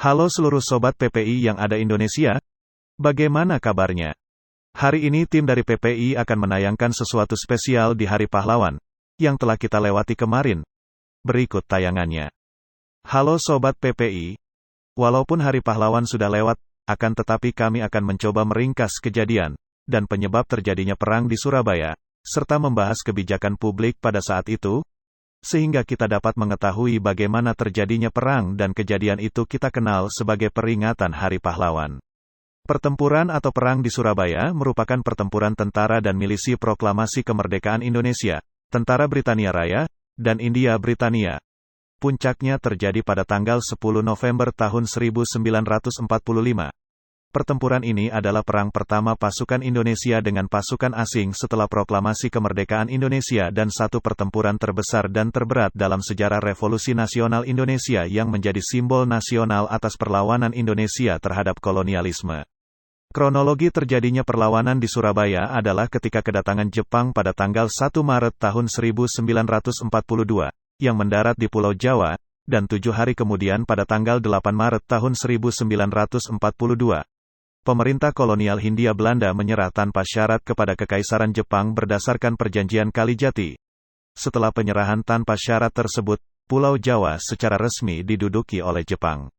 Halo seluruh sobat PPI yang ada Indonesia, bagaimana kabarnya? Hari ini tim dari PPI akan menayangkan sesuatu spesial di Hari Pahlawan, yang telah kita lewati kemarin. Berikut tayangannya. Halo sobat PPI, walaupun Hari Pahlawan sudah lewat, akan tetapi kami akan mencoba meringkas kejadian, dan penyebab terjadinya perang di Surabaya, serta membahas kebijakan publik pada saat itu, sehingga kita dapat mengetahui bagaimana terjadinya perang dan kejadian itu kita kenal sebagai peringatan Hari Pahlawan. Pertempuran atau Perang di Surabaya merupakan pertempuran tentara dan milisi proklamasi kemerdekaan Indonesia, Tentara Britania Raya, dan India Britania. Puncaknya terjadi pada tanggal 10 November tahun 1945. Pertempuran ini adalah perang pertama pasukan Indonesia dengan pasukan asing setelah proklamasi kemerdekaan Indonesia dan satu pertempuran terbesar dan terberat dalam sejarah Revolusi Nasional Indonesia yang menjadi simbol nasional atas perlawanan Indonesia terhadap kolonialisme. Kronologi terjadinya perlawanan di Surabaya adalah ketika kedatangan Jepang pada tanggal 1 Maret tahun 1942, yang mendarat di Pulau Jawa, dan 7 hari kemudian pada tanggal 8 Maret tahun 1942. Pemerintah kolonial Hindia Belanda menyerah tanpa syarat kepada Kekaisaran Jepang berdasarkan Perjanjian Kalijati. Setelah penyerahan tanpa syarat tersebut, Pulau Jawa secara resmi diduduki oleh Jepang.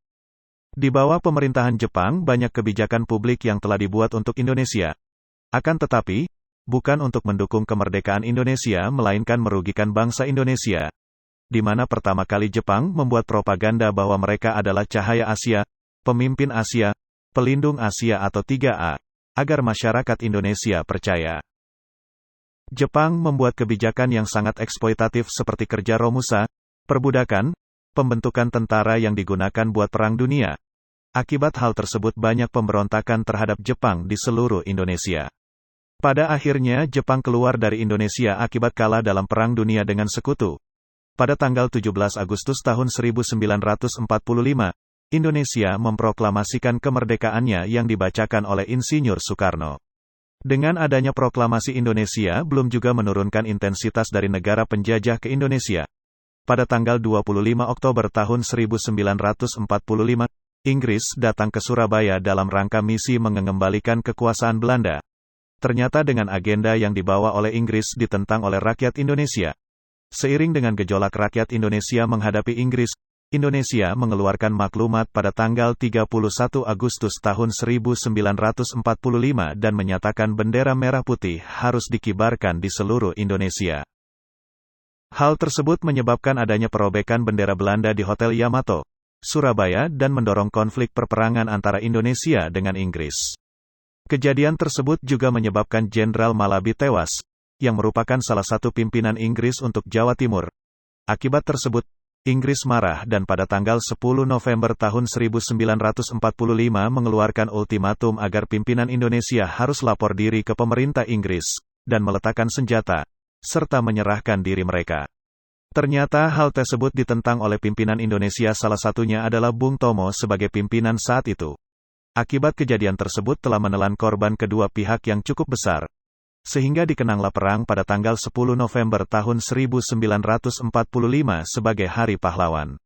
Di bawah pemerintahan Jepang banyak kebijakan publik yang telah dibuat untuk Indonesia. Akan tetapi, bukan untuk mendukung kemerdekaan Indonesia melainkan merugikan bangsa Indonesia. Di mana pertama kali Jepang membuat propaganda bahwa mereka adalah cahaya Asia, pemimpin Asia, pelindung Asia atau 3A, agar masyarakat Indonesia percaya. Jepang membuat kebijakan yang sangat eksploitatif seperti kerja romusa, perbudakan, pembentukan tentara yang digunakan buat perang dunia. Akibat hal tersebut banyak pemberontakan terhadap Jepang di seluruh Indonesia. Pada akhirnya Jepang keluar dari Indonesia akibat kalah dalam Perang Dunia dengan sekutu. Pada tanggal 17 Agustus tahun 1945, Indonesia memproklamasikan kemerdekaannya yang dibacakan oleh Insinyur Soekarno. Dengan adanya proklamasi Indonesia belum juga menurunkan intensitas dari negara penjajah ke Indonesia. Pada tanggal 25 Oktober tahun 1945, Inggris datang ke Surabaya dalam rangka misi mengembalikan kekuasaan Belanda. Ternyata dengan agenda yang dibawa oleh Inggris ditentang oleh rakyat Indonesia. Seiring dengan gejolak rakyat Indonesia menghadapi Inggris, Indonesia mengeluarkan maklumat pada tanggal 31 Agustus tahun 1945 dan menyatakan bendera merah putih harus dikibarkan di seluruh Indonesia. Hal tersebut menyebabkan adanya perobekan bendera Belanda di Hotel Yamato, Surabaya dan mendorong konflik perperangan antara Indonesia dengan Inggris. Kejadian tersebut juga menyebabkan Jenderal Malabi tewas, yang merupakan salah satu pimpinan Inggris untuk Jawa Timur. Akibat tersebut, Inggris marah dan pada tanggal 10 November tahun 1945 mengeluarkan ultimatum agar pimpinan Indonesia harus lapor diri ke pemerintah Inggris, dan meletakkan senjata, serta menyerahkan diri mereka. Ternyata hal tersebut ditentang oleh pimpinan Indonesia, salah satunya adalah Bung Tomo sebagai pimpinan saat itu. Akibat kejadian tersebut telah menelan korban kedua pihak yang cukup besar. Sehingga dikenanglah perang pada tanggal 10 November tahun 1945 sebagai Hari Pahlawan.